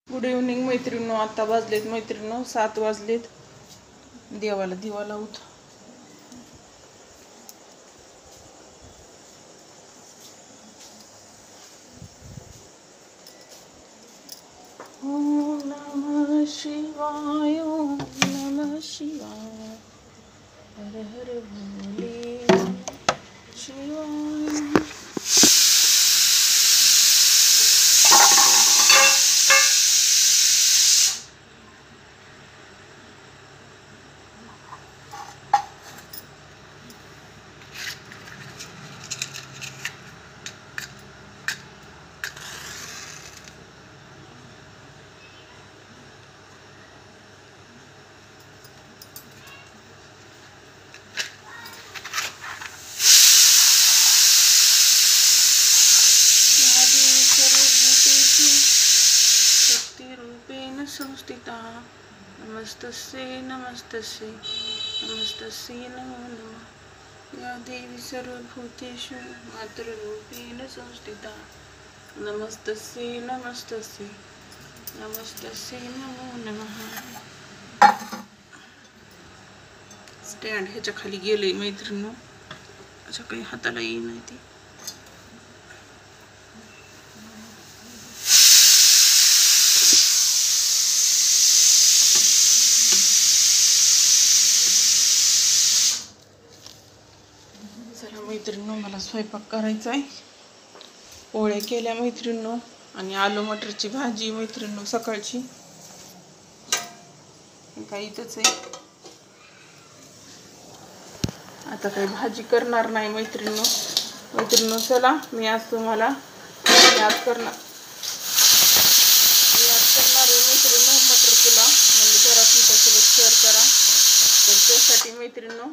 Good evening मैत्रिणींनो. आता वाजलेत मैत्रिणींनो 7 वाजलेत. देवाला दिवा लावूत. ओम नमः शिवाय, ओम नमः शिवाय, हर हर भोले शिवाय. रूपेण संस्थिता नमस्तस्यै नमस्तस्यै नमस्तस्यै नमो नमः. या देवी सर्वभूतेषु मातृरूपेण संस्थिता नमस्तस्यै नमस्तस्यै नमस्तस्यै नमो नमः. स्टँड ह्याच्या खाली गेले मैत्रिणींनो. अशा काही हाताला येई नाही ती. मैत्रिणींनो मला स्वयंपाक करायचा आहे. पोळ्या केल्या मैत्रिणींनो आणि आलू मटरची भाजी मैत्रिणींनो सकाळची. काही इथंच आहे. आता काही भाजी करणार नाही मैत्रिणींनो. मैत्रिणींनो चला मी आज तुम्हाला आज करणार आहे मैत्रिणींनो मटर पुलाव. म्हणजे जरा तुमच्यासोबत शेअर करा. तर त्यासाठी मैत्रिणींनो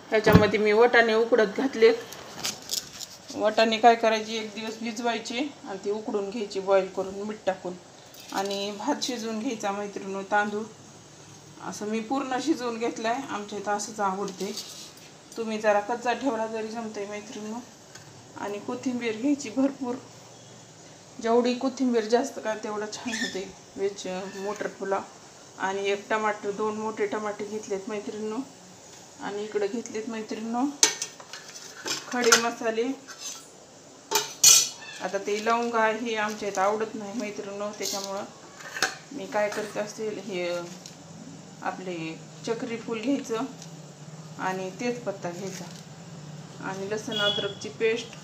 ह्याच्यामध्ये मी वाटाणे उकडत घातलेत. वाटाणे काय करायचे, एक दिवस भिजवायचे आणि ते उकडून घ्यायचे बॉईल करून मीठ टाकून. आणि भात शिजवून घ्यायचा मैत्रिणींनो. तांदूळ असं मी पूर्ण शिजवून घेतलाय. आमच्या इथं असंच आवडते. तुम्ही जरा कच्चा ठेवला तरी जमतंय मैत्रिणींनो. आणि कोथिंबीर घ्यायची भरपूर. जेवढी कोथिंबीर जास्त का तेवढं छान होते वेज मटर पुलाव. आणि एक टमाटर, 2 मोठे टमाटे घेतलेत मैत्रिणींनो. आणि इकडे घेतलेत मैत्रिणींनो खडे मसाले. आता ते लवंगा हे आमच्या इथं आवडत नाही मैत्रिणींनो. त्याच्यामुळं मी काय करत असेल, हे आपले चक्री फूल घ्यायचं आणि तेजपत्ता घ्यायचा आणि लसूण अद्रकची पेस्ट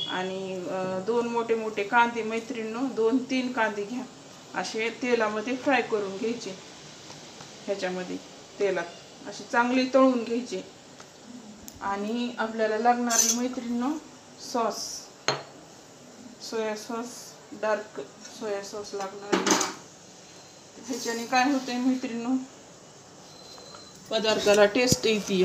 आणि 2 मोठे मोठे कांदे मैत्रिणींनो. 2-3 कांदे घ्या. असे तेलामध्ये फ्राय करून घ्यायचे. ह्याच्यामध्ये तेलात असे चांगले तळून घ्यायचे. आणि आपल्याला लागणारी मैत्रिणींनो sauce, soya sauce, dark soya sauce लागणार. ह्याच्याने काय होतंय मैत्रिणींनो, पदार्थाला टेस्ट येते.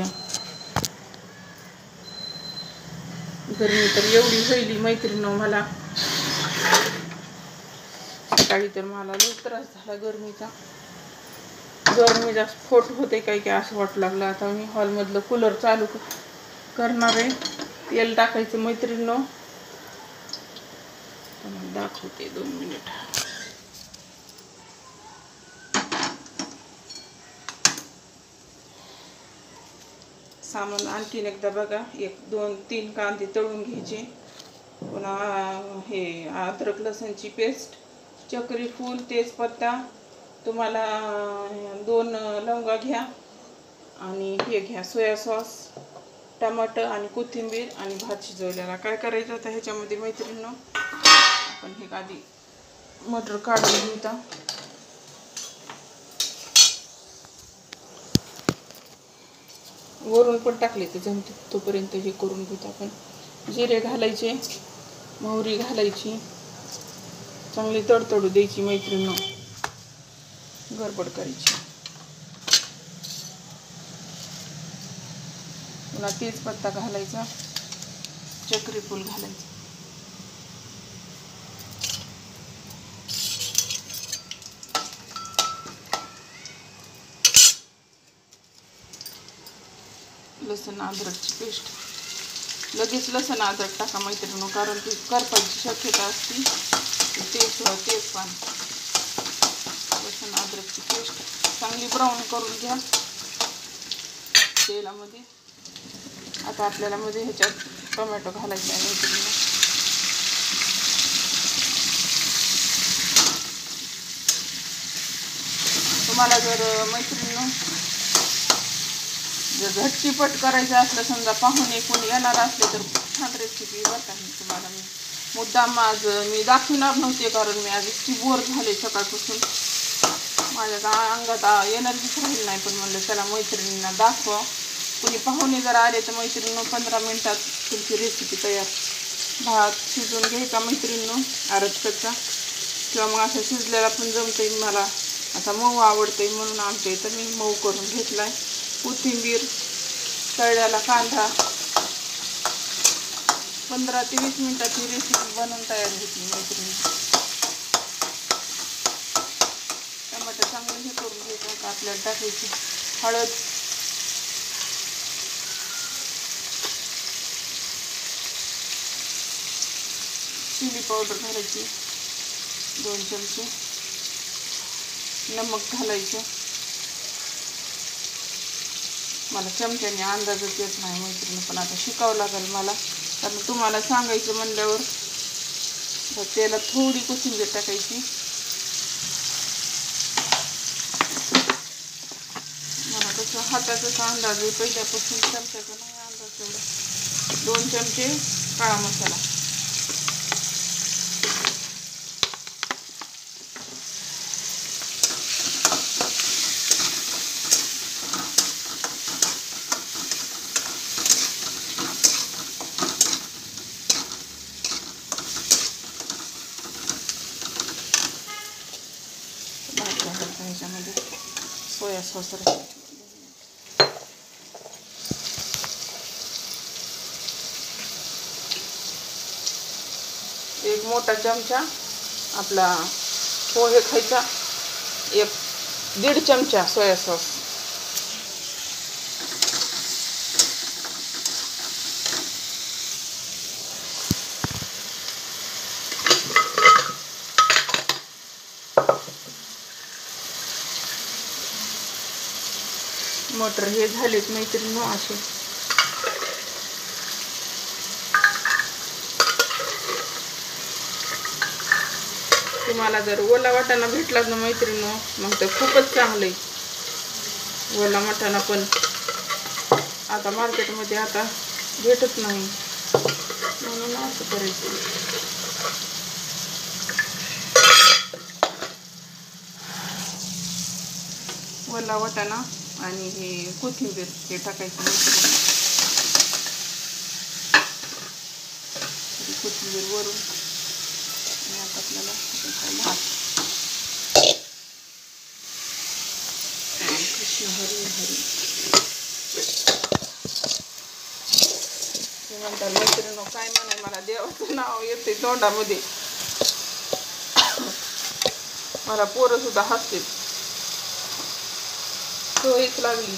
गरमी तर एवढी होईल मैत्रिणींनो मला. सकाळी तर मला लई त्रास झाला गरमीचा. गरमीचा स्फोट होते काय काय असं वाटू लागलं. आता मी हॉलमधलं कूलर चालू करणार आहे. तेल टाकायचं मैत्रिणींनो. दाखवते 2 मिनिट. सामान आणखीन एकदा बघा. 1-2-3 कांदे तळून घ्यायचे. पुन्हा हे अद्रक लसणची पेस्ट, चक्री फूल, तेजपत्ता, तुम्हाला 2 लवंगा घ्या आणि हे घ्या सोया सॉस, टमाटर आणि कोथिंबीर आणि भात शिजवलेला. काय करायचं आता ह्याच्यामध्ये मैत्रिणींनो, आपण हे आधी मटर काढून घेऊया. वरून पण टाकले तर जमते. तोपर्यंत हे करून घेऊ आपण. जिरे घालायचे, मोहरी घालायची, चांगली तडतडू द्यायची मैत्रिणींनो. गडबड करायची. पुन्हा तेजपत्ता घालायचा, चक्री फूल घालायचं. लसूण अद्रकची पेस्ट. लगेच लसूण अद्रक टाका मैत्रिणींनो, कारण ती करपायची शक्यता असते. तेच पान लसूण अद्रकची पेस्ट चांगली ब्राऊन करून घ्या तेलामध्ये. आता आपल्याला मध्ये ह्याच्यात टोमॅटो घालायचा आहे मैत्रिणी. तुम्हाला जर मैत्रिणी जर झटकीपट करायचं असलं, समजा पाहुणे कोणी येणार असले तर छान रेसिपी बघा. तुम्हाला मी मुद्दाम आज मी दाखवणार नव्हते कारण मी आज इतकी बोर झाले सकाळपासून. माझ्या अंगात एनर्जीच राहील नाही, पण म्हणलं चला मैत्रिणींना दाखवा. कोणी पाहुणे जर आले तर मैत्रिणीनं 15 मिनिटात तुमची रेसिपी तयार. भात शिजवून घ्यायचा मैत्रिणीनं आरचकचा, किंवा मग असं शिजलेला पण जमतंय. मला असा मऊ आवडतंय म्हणून आमच्या इथं मी मऊ करून घेतलाय. कोथिंबीर, तळल्याला कांदा. 15 ते 20 मिनिटात ही रेसिपी बनवून तयार होती मैत्रिणी. टमाटर चांगलं हे करून घ्यायचं. आपल्याला टाकायची हळद, चिली पावडर घालायची 2 चमचे, नमक घालायचं. मला चमच्याने अंदाजच येत नाही मैत्रिणी, पण आता शिकावं लागेल मला, कारण तुम्हाला सांगायचं म्हणल्यावर. तर तेलात थोडी कोथिंबीर टाकायची. मला कसं हाताचा अंदाज आहे पहिल्यापासून, चमच्याचा नाही अंदाज तेवढा. 2 चमचे काळा मसाला, ह्याच्यामध्ये सोया सॉस, एक मोठा चमचा आपला पोहे खायचा, 1-1.5 चमचा सोया सॉस, मटर हे झालेत मैत्रिणी असे. तुम्हाला जर ओला वाटाणा भेटलाच ना मैत्रिणी मग तर खूपच चांगलं आहे. ओला वाटाणा पण आता मार्केटमध्ये आता भेटत नाही, म्हणून असं करायचं. ओला वाटाणा आणि हे कोथिंबीर हे टाकायचं मैत्रिणी. कोथिंबीर वरून. आणि आता आपल्याला भात कृष्ण हरी हरी म्हणतात मैत्रिणी. काय म्हणाय, मला देवाचं नाव येते तोंडामध्ये. मला पोरं सुद्धा हसते, सवयच लागली.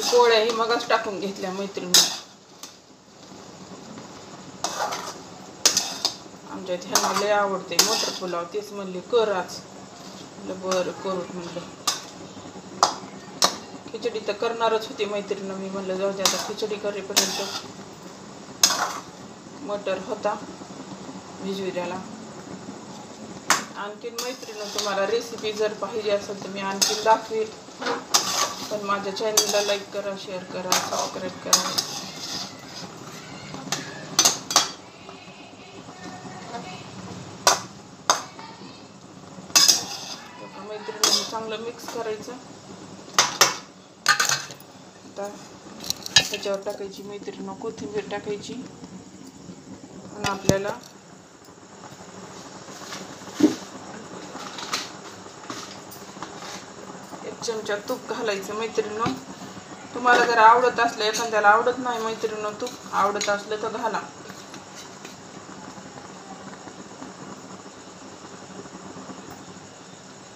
पोळ्या ही मगच टाकून घेतल्या मैत्रिणी. आमच्या ह्यांना लय आवडते मटर पुलाव. तेच म्हणले कर आज. बरं करू म्हणलं. खिचडी तर करणारच होती मैत्रिणी. मी म्हणलं जाऊ दे आता खिचडी करेपर्यंत. मटर होता भिजविल्याला. आणखीन मैत्रिणी तुम्हाला रेसिपी जर पाहिजे असेल तर मी आणखीन दाखवेल, पण माझ्या चॅनलला लाईक करा, शेअर करा, सबस्क्राईब करा. करायचं. आता त्याच्यावर टाकायची मैत्रिणींनो कोथिंबीर टाकायची आणि आपल्याला एक चमचा तूप घालायचं मैत्रिणींनो. तुम्हाला जर आवडत असलं, एखाद्याला आवडत नाही मैत्रिणींनो तूप, आवडत असलं तर घाला.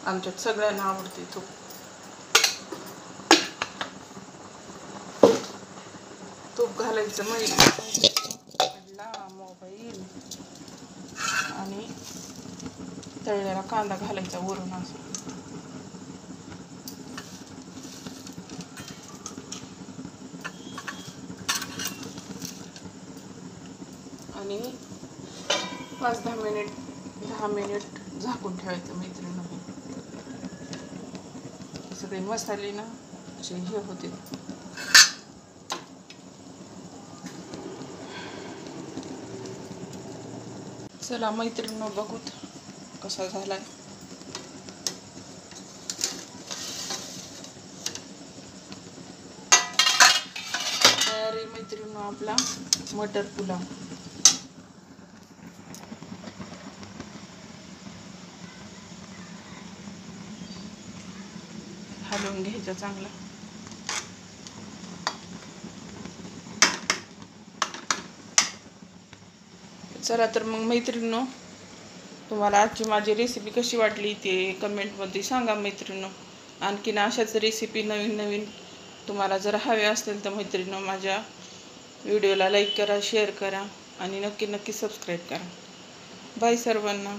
आमच्यात सगळ्यांना आवडते तूप. तूप घालायचं मोबाईल आणि तळलेला कांदा घालायचा वरून असं. आणि 10 मिनिट झाकून ठेवायचं मैत्रिणींनो. सगळे मसाले ना असे हे होते. चला मैत्रिणींनो बघूत कसा झालाय. तयार आहे मैत्रिणींनो आपला मटर पुलाव. हलवून घ्यायचा चांगला. चला तर मग मैत्रिणींनो, तुम्हाला आजची माझी रेसिपी कशी वाटली ते कमेंटमध्ये सांगा मैत्रिणींनो. आणखीन अशाच रेसिपी नवीन तुम्हाला जर हवे असतील तर मैत्रिणींनो माझ्या व्हिडिओला लाईक करा, शेअर करा आणि नक्की सबस्क्राईब करा. बाय सर्वांना.